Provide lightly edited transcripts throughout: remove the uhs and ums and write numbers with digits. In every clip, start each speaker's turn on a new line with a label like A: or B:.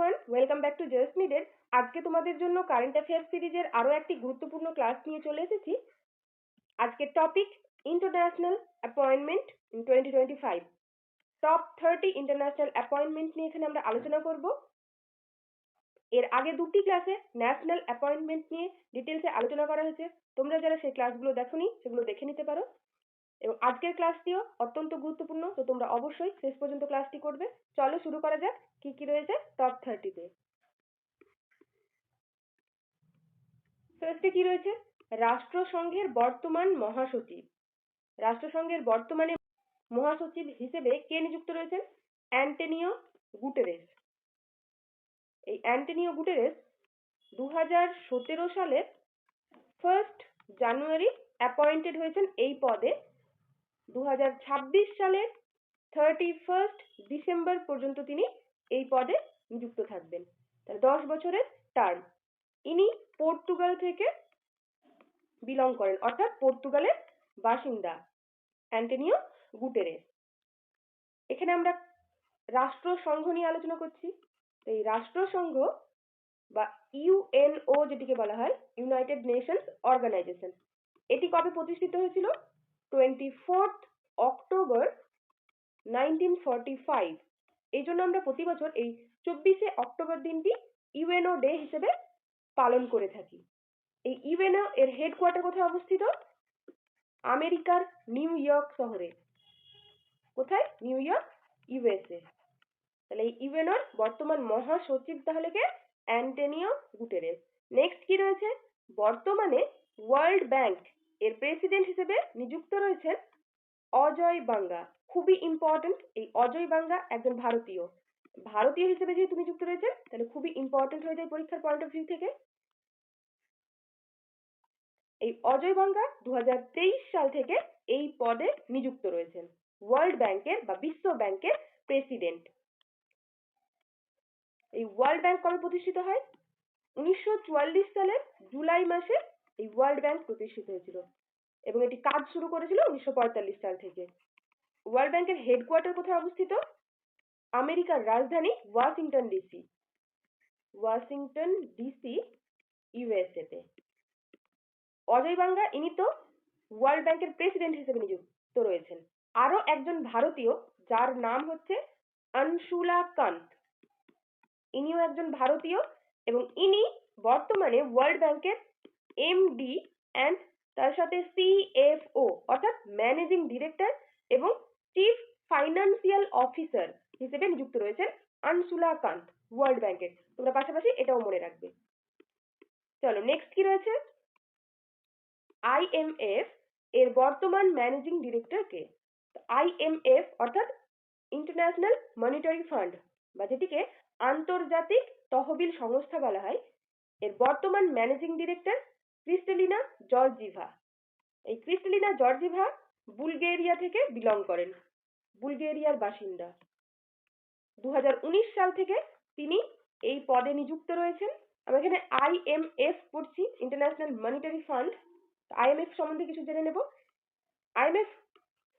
A: Everyone, welcome back to just needed. আজকে তোমাদের জন্য কারেন্ট অ্যাফেয়ার্স সিরিজের আরো একটি গুরুত্বপূর্ণ ক্লাস নিয়ে চলে এসেছি। আজকের topic international appointment in 2025। Top 30 international appointment নিয়ে এখানে আমরা আলোচনা করব। এর আগে দুটি ক্লাসে ন্যাশনাল অ্যাপয়েন্টমেন্ট নিয়ে ডিটেলসে আলোচনা করা হয়েছে। তোমরা যারা সেই ক্লাসগুলো দেখোনি সেগুলো দেখে নিতে পারো। এবং আজকের ক্লাসটিও অত্যন্ত গুরুত্বপূর্ণ, তো তোমরা অবশ্যই শেষ পর্যন্ত ক্লাসটি করবে। চলো শুরু করা যাক কি কি রয়েছে টপ 30-তে। ফার্স্টে কি রয়েছে? রাষ্ট্রসংঘের বর্তমান মহাসচিব। রাষ্ট্রসংঘের বর্তমানে মহাসচিব হিসেবে কে নিযুক্ত রয়েছেন? Antonio Guterres. এই অ্যান্টোনিও গুটেরেস 2017 সালের 1 জানুয়ারি অ্যাপয়েন্টেড হয়েছেন এই পদে। 2026 সালের 31 ডিসেম্বর পর্যন্ত তিনি এই পদে নিযুক্ত থাকবেন। তাহলে 10 বছরের টার্ম। ইনি পর্তুগাল থেকে বিলং করেন, অর্থাৎ পর্তুগালের বাসিন্দা অ্যান্টোনিও গুটেরেস। এখানে আমরা রাষ্ট্রসংঘ নিয়ে আলোচনা করছি। এই রাষ্ট্রসংঘ বা ইউএনও যেটিকে বলা হয়, ইউনাইটেড নেশনস অর্গানাইজেশন, এটি কবে প্রতিষ্ঠিত হয়েছিল? 24 অক্টোবর 1945। এই জন্য আমরা প্রতি বছর এই 24শে অক্টোবর দিনটি ইউএনও ডে হিসেবে পালন করে থাকি। এই ইউএনও এর হেডকোয়ার্টার কোথায় অবস্থিত? আমেরিকার নিউ ইয়র্ক শহরে। কোথায়? New York, USA. তাহলে এই ইউএনওর বর্তমান মহাসচিব তাহলে কে? Antonio Guterres. নেক্সট কি রয়েছে? বর্তমানে ওয়ার্ল্ড ব্যাংক এর প্রেসিডেন্ট হিসেবে নিযুক্ত রয়েছেন অজয় বাঙ্গা। খুবই ইম্পর্টেন্ট, এই অজয় বাঙ্গা একজন ভারতীয়। ভারতীয় হিসেবে যেহেতু নিযুক্ত রয়েছেন তাহলে খুবই ইম্পর্টেন্ট হয়ে যায় পরীক্ষার পয়েন্ট অফ ভিউ থেকে। এই অজয় বাঙ্গা 2023 সাল থেকে এই পদে নিযুক্ত রয়েছেন, ওয়ার্ল্ড ব্যাংকের বা বিশ্ব ব্যাংকের প্রেসিডেন্ট। এই ওয়ার্ল্ড ব্যাংক কবে প্রতিষ্ঠিত হয়? 1944 সালের জুলাই মাসে এই ওয়ার্ল্ড ব্যাংক প্রতিষ্ঠিত হয়েছিল এবং এটি কাজ শুরু করেছিল 1945 সাল থেকে। ওয়ার্ল্ড ব্যাংকের হেডকোয়ার্টার কোথায় অবস্থিত? আমেরিকার রাজধানী Washington DC. Washington DC, USA তে। অজয় বাঙ্গা ইনি তো ওয়ার্ল্ড ব্যাংকের প্রেসিডেন্ট হিসেবে নিযুক্ত রয়েছেন। আরো একজন ভারতীয় যার নাম হচ্ছে আনসুলা কান্ত। ইনিও একজন ভারতীয় এবং ইনি বর্তমানে ওয়ার্ল্ড ব্যাংকের এমডি অ্যান্ড তার সাথে সিএফও অর্থাৎ ম্যানেজিং ডিরেক্টর এবং চিফ ফাইন্যান্সিয়াল অফিসার হিসেবে নিযুক্ত রয়েছেন আনসুলা কান্ত ওয়ার্ল্ড ব্যাংকের। তোমরা পাশাপাশি এটাও মনে রাখবে। চলো নেক্সট কি রয়েছে? আইএমএফ এর বর্তমান ম্যানেজিং ডিরেক্টর কে? আইএমএফ অর্থাৎ ইন্টারন্যাশনাল মনিটারি ফান্ড বা যেটিকে আন্তর্জাতিক তহবিল সংস্থা বলা হয়, এর বর্তমান ম্যানেজিং ডিরেক্টর ক্রিস্টালিনা জর্জিভা। এই ক্রিস্টালিনা জর্জিভা বুলগেরিয়া থেকে বিলং করেন, বুলগেরিয়ার বাসিন্দা। 2019 সাল থেকে তিনি এই পদে নিযুক্ত রয়েছেন। আমরা এখানে আইএমএফ পড়ছি, ইন্টারন্যাশনাল মনিটারি ফান্ড। আইএমএফ সম্বন্ধে কিছু জেনে নেব। আইএমএফ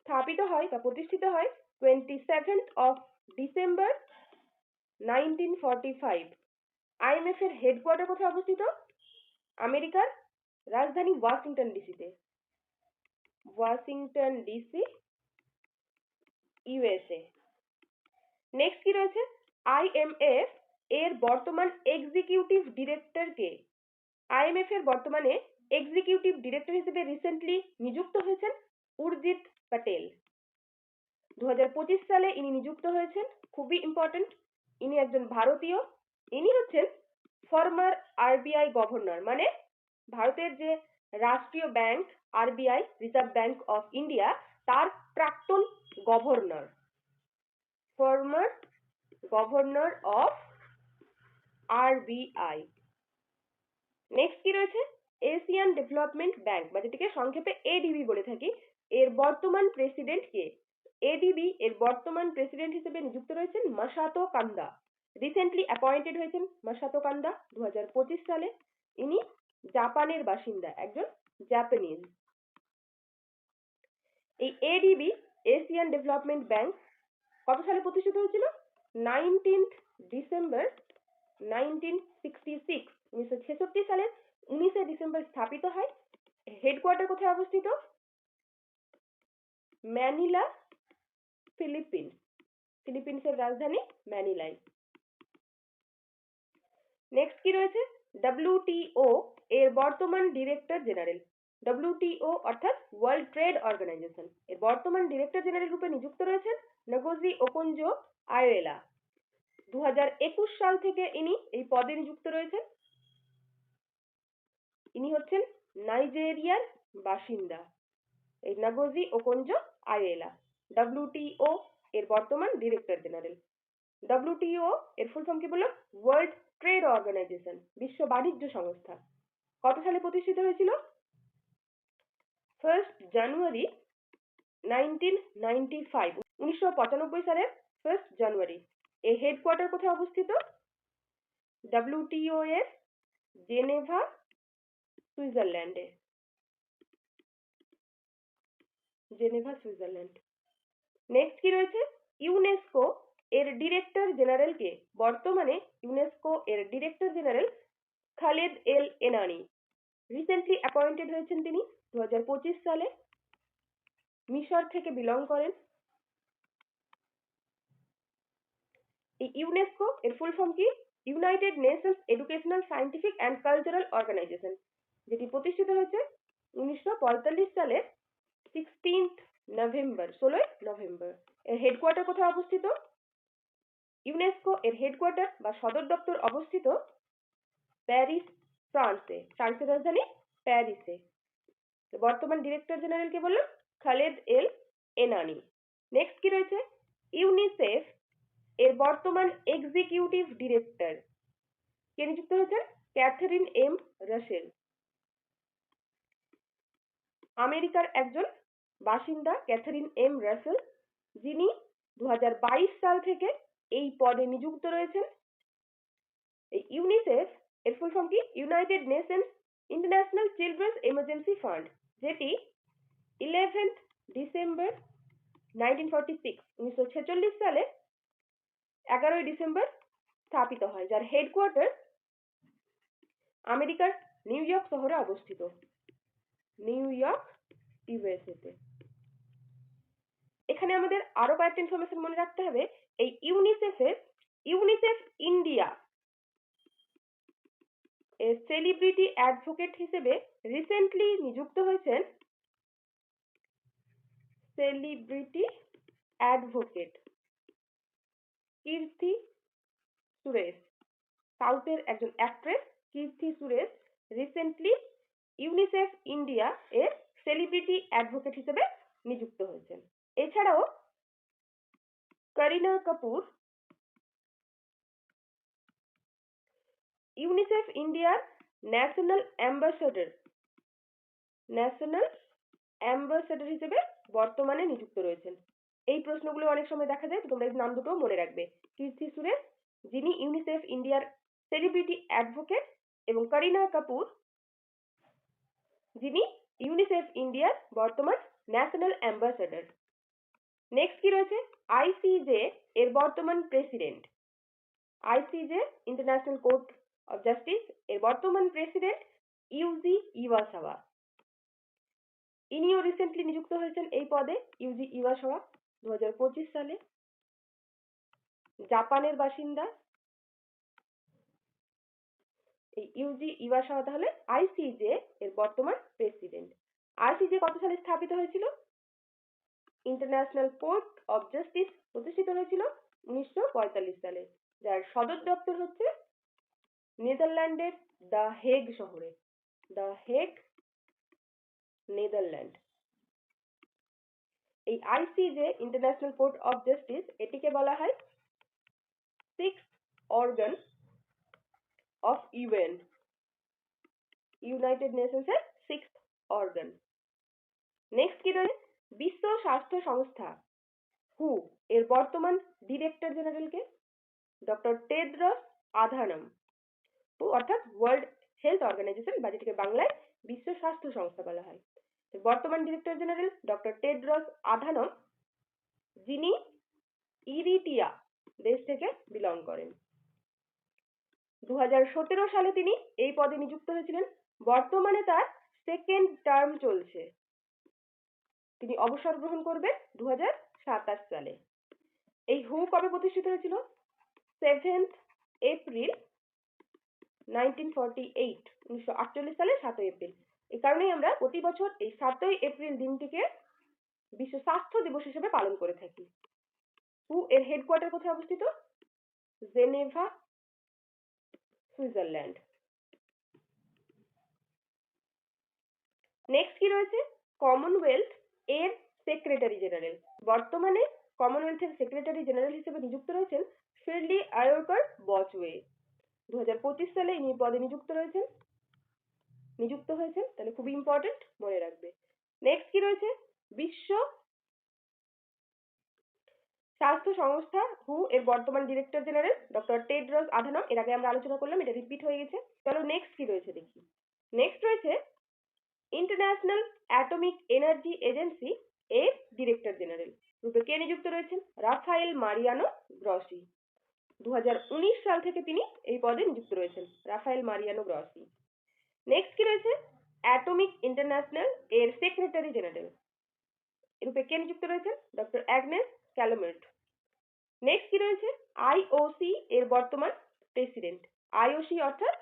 A: স্থাপিত হয় বা প্রতিষ্ঠিত হয় 27 ডিসেম্বর 1945। আইএমএফ এর হেডকোয়ার্টার কোথায় অবস্থিত? আমেরিকার রাজধানী ওয়াশিংটন ডিসিতে। Washington DC, USA. নেক্সট কি রয়েছে? আইএমএফ এর বর্তমান এক্সিকিউটিভ ডিরেক্টর কে? আইএমএফ এর বর্তমানে এক্সিকিউটিভ ডিরেক্টর হিসেবে রিসেন্টলি নিযুক্ত হয়েছেন উর্জিত প্যাটেল। 2025 সালে ইনি নিযুক্ত হয়েছেন। খুবই ইম্পর্টেন্ট, ইনি একজন ভারতীয়। ইনি হচ্ছেন ফর্মার আরবিআই গভর্নর, মানে ভারতের যে রাষ্ট্রীয় bank RBI, reserve bank of India, তার প্রাক্তন governor. Former governor of RBI. Next কি রয়েছে? এশিয়ান ডেভেলপমেন্ট ব্যাংক বা যেটিকে সংক্ষেপে এডিবি বলে থাকি, এর বর্তমান প্রেসিডেন্ট কে? এডিবি এর বর্তমান প্রেসিডেন্ট হিসেবে নিযুক্ত রয়েছেন মাসাতো কান্দা। রিসেন্টলি অ্যাপয়েন্টেড হয়েছেন মাসাতো কান্দা 2025 সালে। ইনি জাপানের বাসিন্দা, একজন জাপানিজ। এই এডিবি এশিয়ান ডেভেলপমেন্ট ব্যাংক কত সালে প্রতিষ্ঠিত হয়েছিল? 19 ডিসেম্বর 1966 1966 সালের 19শে ডিসেম্বর স্থাপিত হয়। হেডকোয়ার্টার কোথায় অবস্থিত? Manila, Philippines. ফিলিপিন্সের রাজধানী ম্যানিলায়। নেক্সট কি রয়েছে? WTO এর বর্তমান ডিরেক্টর জেনারেল। WTO অর্থাৎ ওয়ার্ল্ড ট্রেড অর্গানাইজেশন এর বর্তমান ডিরেক্টর জেনারেল রূপে নিযুক্ত রয়েছেন নগোজি ওকোনজো আয়োয়েলা। 2021 সাল থেকে ইনি এই পদে নিযুক্ত রয়েছেন। ইনি হচ্ছেন নাইজেরিয়ার বাসিন্দা, এই নগোজি ওকোনজো আয়োয়েলা। WTO এর বর্তমান ডিরেক্টর জেনারেল। WTO এর ফুল ফর্ম কি বললাম? ওয়ার্ল্ড ট্রেড অর্গানাইজেশন, বিশ্ব বাণিজ্য সংস্থা। কত সালে প্রতিষ্ঠিত হয়েছিল? 1 জানুয়ারি 1995, 1995 সালের 1 জানুয়ারি। এর হেডকোয়ার্টার কোথায় অবস্থিত? WTO এর জেনেভা, সুইজারল্যান্ডে। Geneva, Switzerland. নেক্সট কি রয়েছে? ইউনেস্কো এর ডিরেক্টর জেনারেল কে? বর্তমানে ইউনেস্কো এর ডিরেক্টর জেনারেল খালেদ এল এনানি। রিসেন্টলি অ্যাপয়েন্টেড হয়েছেন তিনি 2025 সালে। মিশর থেকে বিলং করেন। এই ইউনেস্কো এর ফুল ফর্ম কি? United Nations Educational, Scientific and Cultural Organization, যেটি প্রতিষ্ঠিত হয়েছে 1945 সালের 16 নভেম্বর, 16 নভেম্বর। এর হেডকোয়ার্টার কোথায় অবস্থিত? ইউনেস্কো এর হেডকোয়ার্টার বা সদর দপ্তর অবস্থিত প্যারিস, ফ্রান্সে। ফ্রান্সের রাজধানী প্যারিসে। বর্তমান ডিরেক্টর জেনারেল কে বললাম? খালেদ এল এনানি। নেক্সট কি রয়েছে? ইউনিসেফ এর বর্তমান এক্সিকিউটিভ ডিরেক্টর কে নিযুক্ত হয়েছেন? Catherine M Russell. আমেরিকার একজন বাসিন্দা ক্যাথারিন এম রাসেল, যিনি 2022 সাল থেকে এই পদে নিযুক্ত রয়েছেন। এই ইউনিসেফ এর ফুল ফর্ম কি? United Nations international children's emergency fund, যেটি 11 ডিসেম্বর 1946, 1946 সালে 11 ডিসেম্বর স্থাপিত হয়, যার হেডকোয়ার্টার আমেরিকার নিউ ইয়র্ক শহরে অবস্থিত। New York, USA. এখানে আমাদের আরো কয়েকটা ইনফরমেশন মনে রাখতে হবে। এই ইউনিসেফ ইন্ডিয়া এর সেলিব্রিটি অ্যাডভোকেট হিসেবে রিসেন্টলি নিযুক্ত হয়েছেন সেলিব্রিটি অ্যাডভোকেট কীর্তি সুরেশ। সাউথের একজন অ্যাক্ট্রেস কীর্তি সুরেশ রিসেন্টলি ইউনিসেফ ইন্ডিয়া এর সেলিব্রিটি অ্যাডভোকেট হিসেবে নিযুক্ত হয়েছেন। এছাড়াও করিনা কাপুর ইউনিসেফ ইন্ডিয়ার ন্যাশনাল অ্যাম্বাসেডর হিসেবে বর্তমানে নিযুক্ত রয়েছেন। এই প্রশ্নগুলো অনেক সময় দেখা যায়, তো তোমরা এই নাম দুটো মনে রাখবে। কীর্তি সুরেশ, যিনি ইউনিসেফ ইন্ডিয়ার সেলিব্রিটি অ্যাডভোকেট, এবং করিনা কাপুর, যিনি ইউনিসেফ ইন্ডিয়ার বর্তমান ন্যাশনাল অ্যাম্বাসেডর। নেক্সট কি রয়েছে? আইসিজে এর বর্তমান president. ICJ International Court of justice এর বর্তমান প্রেসিডেন্ট ইউজি ইওয়াসাওয়া। ইনিও রিসেন্টলি নিযুক্ত হয়েছেন এই পদে, ইউজি ইওয়াসাওয়া, 2025 সালে। জাপানের বাসিন্দা এই ইউজি ইওয়াসাওয়া তাহলে আইসিজে এর বর্তমান প্রেসিডেন্ট। আইসিজে কত সালে স্থাপিত হয়েছিল? ইন্টারন্যাশনাল কোর্ট অফ জাস্টিস প্রতিষ্ঠিত হয়েছিল 1945 সালে, যার সদর দপ্তর হচ্ছে নেদারল্যান্ডের দ্য হেগ শহরে। The Hague, Netherland. এই ICJ International Court of Justice, এটিকে বলা হয় 6th organ of UN, United Nations এর 6th অর্গান। নেক্সট কি রয়েছে? বিশ্ব স্বাস্থ্য সংস্থা হু এর বর্তমান ডিরেক্টর জেনারেলকে? Doctor Tedros Adhanom. হু অর্থাৎ ওয়ার্ল্ড হেলথ অর্গানাইজেশন, বা যেটাকে বাংলায় বিশ্ব স্বাস্থ্য সংস্থা বলা হয়। বর্তমান director general doctor Tedros Adhanom, যিনি ইরিটিয়া দেশ থেকে বিলং করেন। 2017 সালে তিনি এই পদে নিযুক্ত হয়েছিলেন। বর্তমানে তার সেকেন্ড টার্ম চলছে। তিনি অবসর গ্রহণ করবেন 2027 সালে। এই হু কবে প্রতিষ্ঠিত হয়েছিল? 7th এপ্রিল 1948, 1948 সালের 7ই এপ্রিল। এই কারণেই আমরা প্রতি বছর এই 7ই এপ্রিল দিনটিকে বিশ্ব স্বাস্থ্য দিবস হিসেবে পালন করে থাকি। হু এর হেডকোয়ার্টার কোথায় অবস্থিত? Geneva, Switzerland. নেক্সট কি রয়েছে? কমনওয়েলথ এর সেক্রেটারি জেনারেল। বর্তমানে কমনওয়েলথের সেক্রেটারি জেনারেল হিসেবে নিযুক্ত রয়েছেন ফিল্ডি আয়োরকার বচওয়ে। 2025 সালে ইনি পদে নিযুক্ত হয়েছেন, তাহলে খুবই ইম্পর্টেন্ট, মনে রাখবে। নেক্সট কি রয়েছে? বিশ্ব স্বাস্থ্য সংস্থা হু এর বর্তমান director general doctor Tedros Adhanom. এর আগে আমরা আলোচনা করলাম, এটা রিপিট হয়ে গেছে। চলো নেক্সট কি রয়েছে দেখি। নেক্সট রয়েছে ইন্টারন্যাশনাল অ্যাটমিক এনার্জি এজেন্সি এর ডিরেক্টর জেনারেল রূপে কে নিযুক্ত রয়েছেন? Rafael Mariano Grossi. 2019 সাল থেকে তিনি এই পদে নিযুক্ত রয়েছেন, রাফায়েল মারিয়ানো গ্রসি। নেক্সট কি রয়েছে? অ্যাটমিক ইন্টারন্যাশনাল এর সেক্রেটারি জেনারেল রূপে কে নিযুক্ত রয়েছেন? Doctor Agnes ক্যালোমেট। নেক্সট কি রয়েছে? আইওসি এর বর্তমান প্রেসিডেন্ট। আইওসি অর্থাৎ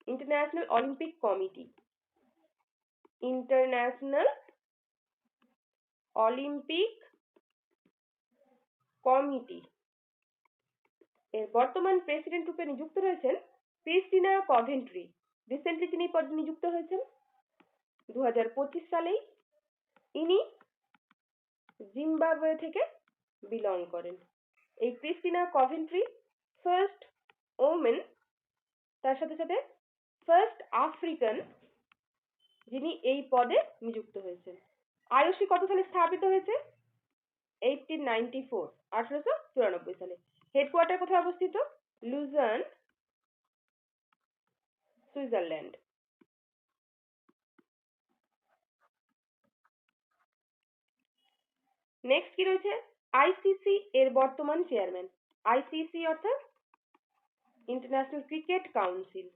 A: international Olympic committee. International Olympic committee এর বর্তমান প্রেসিডেন্ট রূপে নিযুক্ত রয়েছেন ক্রিস্টিনা কভেন্ট্রি। রিসেন্টলি তিনি পদে নিযুক্ত হয়েছেন 2025 সালেই। ইনি জিম্বাবুয়ে থেকে বিলং করেন। এই ক্রিস্টিনা কভেন্ট্রি ফার্স্ট ওমেন, তার সাথে সাথে ফার্স্ট আফ্রিকান যিনি এই পদে নিযুক্ত হয়েছেন। আইওসি কত সালে স্থাপিত হয়েছে? 1894, 1894 সালে। হেডকোয়ার্টার কোথায় অবস্থিত? Luzon, Switzerland. নেক্সট কি রয়েছে? আইসিসি এর বর্তমান চেয়ারম্যান। আইসিসি অর্থাৎ international cricket council.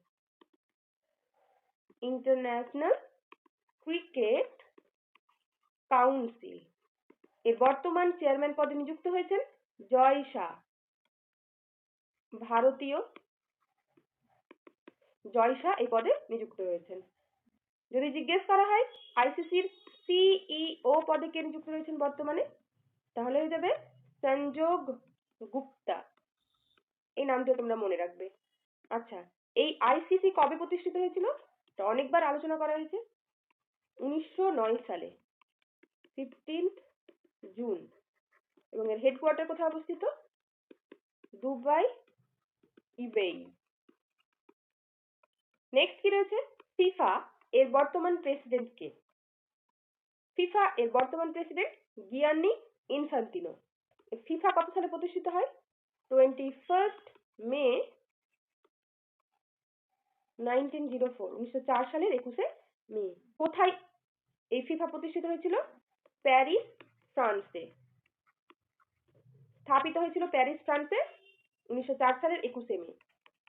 A: International cricket council এর বর্তমান চেয়ারম্যান পদে নিযুক্ত হয়েছেন জয় শাহ। ভারতীয় জয় শাহ এই পদে নিযুক্ত হয়েছেন। যদি জিজ্ঞেস করা হয় আইসিসির সিইও পদে কে নিযুক্ত রয়েছেন বর্তমানে, তাহলে হয়ে যাবে সঞ্জোগ গুপ্তা। এই নামটা তোমরা মনে রাখবে। আচ্ছা, এই আইসিসি কবে প্রতিষ্ঠিত হয়েছিল? তো অনেকবার আলোচনা করা হয়েছে। 1909 সালে 15th জুন। এবং এর হেডকোয়ার্টার কোথায় অবস্থিত? Dubai, UAE. নেক্সট কি রয়েছে? ফিফা এর বর্তমান প্রেসিডেন্ট কে? ফিফা এর বর্তমান প্রেসিডেন্ট গিয়ানি ইনফান্তিনো। ফিফা কত সালে প্রতিষ্ঠিত হয়? 21 মে 1904, 1904 সালের 21 মে। কোথায় এই ফিফা প্রতিষ্ঠিত হয়েছিল? প্যারিস, ফ্রান্সে। স্থাপিত হয়েছিল প্যারিস, ফ্রান্সে 1904 সালের 21 মে।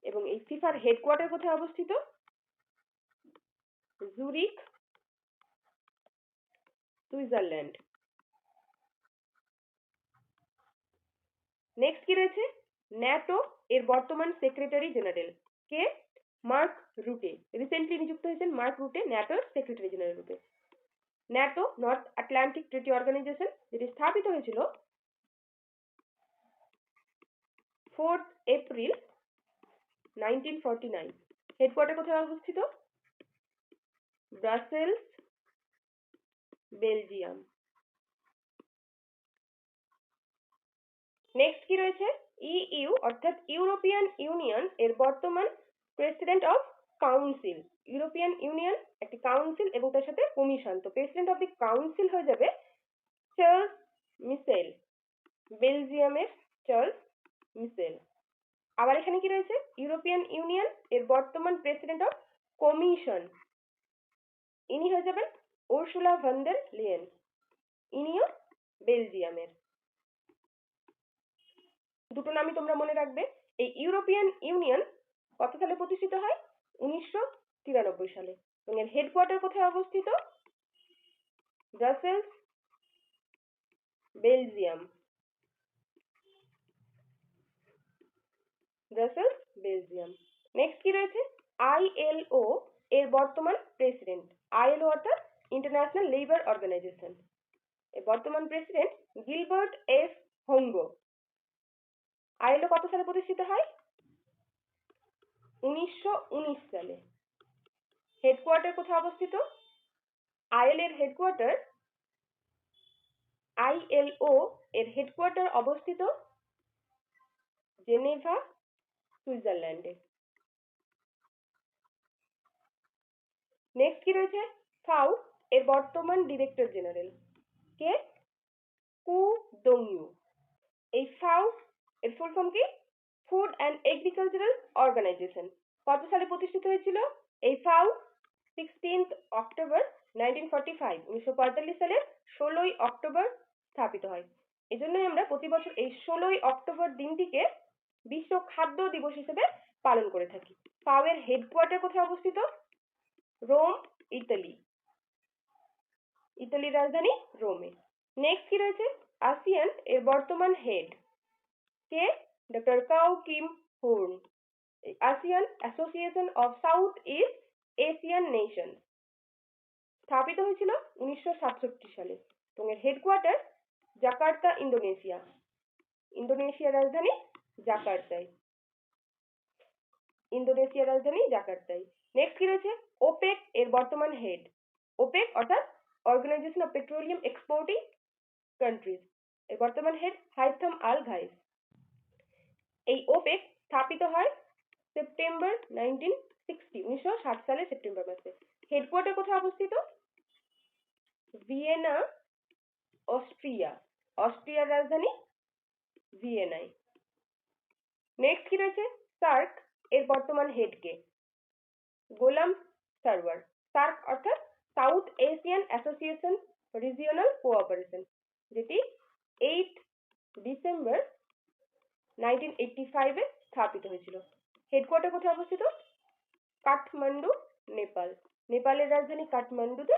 A: এবং এই ফিফার হেডকোয়ার্টার কোথায় অবস্থিত? Zurich, Switzerland. নেক্সট কি রয়েছে? ন্যাটো এর বর্তমান সেক্রেটারি জেনারেল কে? Mark Rutte. রিসেন্টলি নিযুক্ত হয়েছেন মার্ক রুটে ন্যাটোর সেক্রেটারি জেনারেল রূপে। NATO North Atlantic Treaty Organisation, যেটি স্থাপিত হয়েছিল 4th এপ্রিল 1949। হেডকোয়ার্টার কোথায় অবস্থিত? Brussels, Belgium. নেক্সট কি রয়েছে? ইইউ অর্থাৎ ইউরোপিয়ান ইউনিয়ন এর বর্তমান president of council. European union একটি কাউন্সিল এবং তার সাথে কমিশন। তো প্রেসিডেন্ট অফ দি কাউন্সিল হয়ে যাবে চার্লস মিশেল, বেলজিয়ামের চার্লস মিশেল। আবার এখানে কি রয়েছে? ইউরোপিয়ান ইউনিয়ন এর বর্তমান প্রেসিডেন্ট অফ কমিশন, ইনি হয়ে যাবেন উর্সুলা ভন দের লিয়েন। ইনিও বেলজিয়ামের। দুটো নামই তোমরা মনে রাখবে। এই ইউরোপিয়ান ইউনিয়ন কত সালে প্রতিষ্ঠিত হয়? 1993 সালে। এবং এর হেডকোয়ার্টার কোথায় অবস্থিত? Brussels, Belgium. Brussels, Belgium. Next কি রয়েছে? ILO এর বর্তমান প্রেসিডেন্ট। ILO অর্থাৎ ইন্টারন্যাশনাল লেবার অর্গানাইজেশন। এর বর্তমান প্রেসিডেন্ট গিলবার্ট এফ হোঙ্গো। ILO কত সালে প্রতিষ্ঠিত হয়? 1919 সালে। হেডকোয়ার্টার কোথায় অবস্থিত? ILO এর হেডকোয়ার্টার ILO এর হেডকোয়ার্টার অবস্থিত জেনেভা, সুইজারল্যান্ডে। নেক্সট কি রয়েছে? ফাও এর বর্তমান ডিরেক্টর জেনারেল কে? কু দং ইউ। এই ফাও এর ফুল ফর্ম কি? Food and Agricultural Organization. কত সালে প্রতিষ্ঠিত হয়েছিল? এই ফাও 16 অক্টোবর 1945 1945 সালের 16ই অক্টোবর স্থাপিত হয়। এজন্যই আমরা প্রতি বছর এই 16ই অক্টোবর দিনটিকে বিশ্ব খাদ্য দিবস হিসেবে পালন করে থাকি। ফাও এর হেডকোয়ার্টার কোথায় অবস্থিত? Rome, Italy. ইতালির রাজধানী রোমে। নেক্সট কি রয়েছে? আসিয়ান এর বর্তমান হেড কে? Doctor Kao Kim Hourn. ASEAN Association of South East Asian Nation স্থাপিত হয়েছিল 1967 সালে এবং এর হেডকোয়ার্টার জাকার্তা, ইন্দোনেশিয়া। ইন্দোনেশিয়ার রাজধানী জাকার্তায়। ইন্দোনেশিয়ার রাজধানী জাকার্তায়। নেক্সট কি রয়েছে? ওপেক এর বর্তমান হেড। ওপেক অর্থাৎ Organization of Petroleum Exporting Countries. এর বর্তমান হেড হাইথাম আল ঘাইস। এই ওপেক স্থাপিত হয় সেপ্টেম্বর 1960 সালে সেপ্টেম্বর মাসে। হেডকোয়ার্টার কোথায় অবস্থিত? Vienna, Austria. অস্ট্রিয়ার রাজধানী ভিয়েনায়। নেক্সট কি রয়েছে? সার্ক এর বর্তমান হেড কে? গোলাম সারওয়ার। সার্ক অর্থাৎ south Asian association regional cooperation, যেটি 8 ডিসেম্বর 1985 স্থাপিত হয়েছিল। হেডকোয়ার্টার কোথায় অবস্থিত? কাঠমান্ডু, নেপাল। নেপালের রাজধানী কাঠমান্ডুতে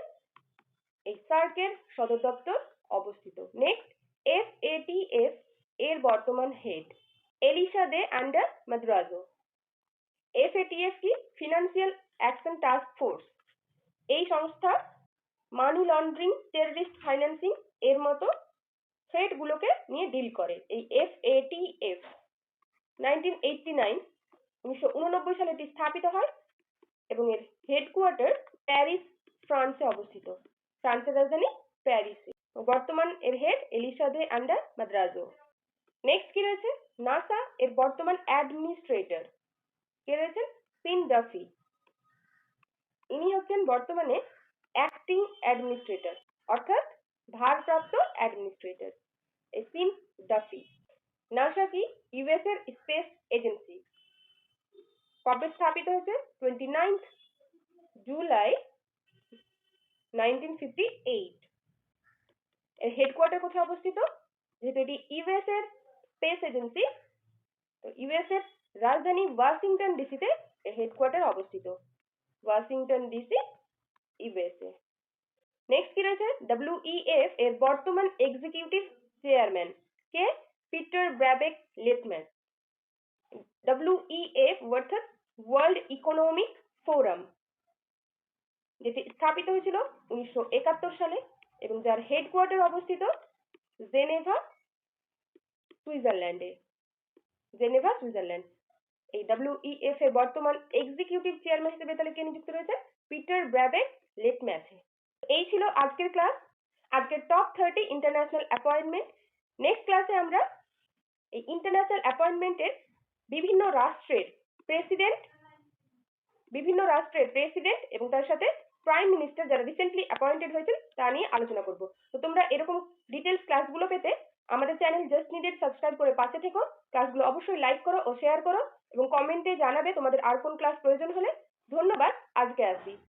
A: এই সার্কের সদর দপ্তর অবস্থিত। নেক্সট, FATF এর বর্তমান head Elisa de Anda মাদ্রাজো। FATF কি? Financial action task force. এই সংস্থা মানি লন্ডারিং, টেররিস্ট ফাইন্যান্সিং এর মতো থ্রেট গুলোকে নিয়ে ডিল করে। এই FATF 1989 সালে এটি স্থাপিত হয় এবং এর হেডকোয়ার্টার প্যারিস, ফ্রান্সে অবস্থিত। ফ্রান্সের রাজধানী প্যারিসে। বর্তমান এর head Elisa de Anda Madrazo. Next কি রয়েছে? নাসা এর বর্তমান অ্যাডমিনিস্ট্রেটর কে রয়েছেন? Sean Duffy. ইনি হচ্ছেন বর্তমানে অ্যাক্টিং অ্যাডমিনিস্ট্রেটর অর্থাৎ ভারপ্রাপ্ত অ্যাডমিনিস্ট্রেটর এই সিন ডাফি। নাসা কি? ইউএস এর স্পেস এজেন্সি। কবে স্থাপিত হয়েছে? 29 জুলাই 1958। এর হেডকোয়ার্টার কোথায় অবস্থিত? যেহেতু এটি ইউএস এর স্পেস এজেন্সি, তো ইউএস এর রাজধানী ওয়াশিংটন ডিসিতে এর হেডকোয়ার্টার অবস্থিত। Washington DC, USA. নেক্সট কি রয়েছে? WEF এর বর্তমান এক্সিকিউটিভ চেয়ারম্যান কে? পিটার ব্র্যাবেক লেটম্যান। WEF অর্থাৎ ওয়ার্ল্ড ইকোনমিক ফোরাম, যেটি স্থাপিত হয়েছিল 1971 সালে এবং যার হেডকোয়ার্টার অবস্থিত জেনেভা, সুইজারল্যান্ডে। Geneva, Switzerland. এই WEF এর বর্তমান এক্সিকিউটিভ চেয়ারম্যান হিসেবে তাহলে কে নিযুক্ত রয়েছে? পিটার ব্র্যাবেক লেটম্যাথে। এই ছিল আজকের ক্লাস, আজকের টপ 30 ইন্টারন্যাশনাল অ্যাপয়েন্টমেন্ট। নেক্সট ক্লাসে আমরা এই ইন্টারন্যাশনাল অ্যাপয়েন্টমেন্টের বিভিন্ন রাষ্ট্রের প্রেসিডেন্ট এবং তার সাথে প্রাইম মিনিস্টার যারা রিসেন্টলি অ্যাপয়েন্টেড হয়েছেন তা নিয়ে আলোচনা করব। তো তোমরা এরকম ডিটেলস ক্লাসগুলো পেতে আমাদের চ্যানেল জাস্ট নিডেড সাবস্ক্রাইব করে পাশে থেকো। ক্লাসগুলো অবশ্যই লাইক করো ও শেয়ার করো এবং কমেন্টে জানাবে তোমাদের আর কোন ক্লাস প্রয়োজন হলে। ধন্যবাদ, আজকে আসি।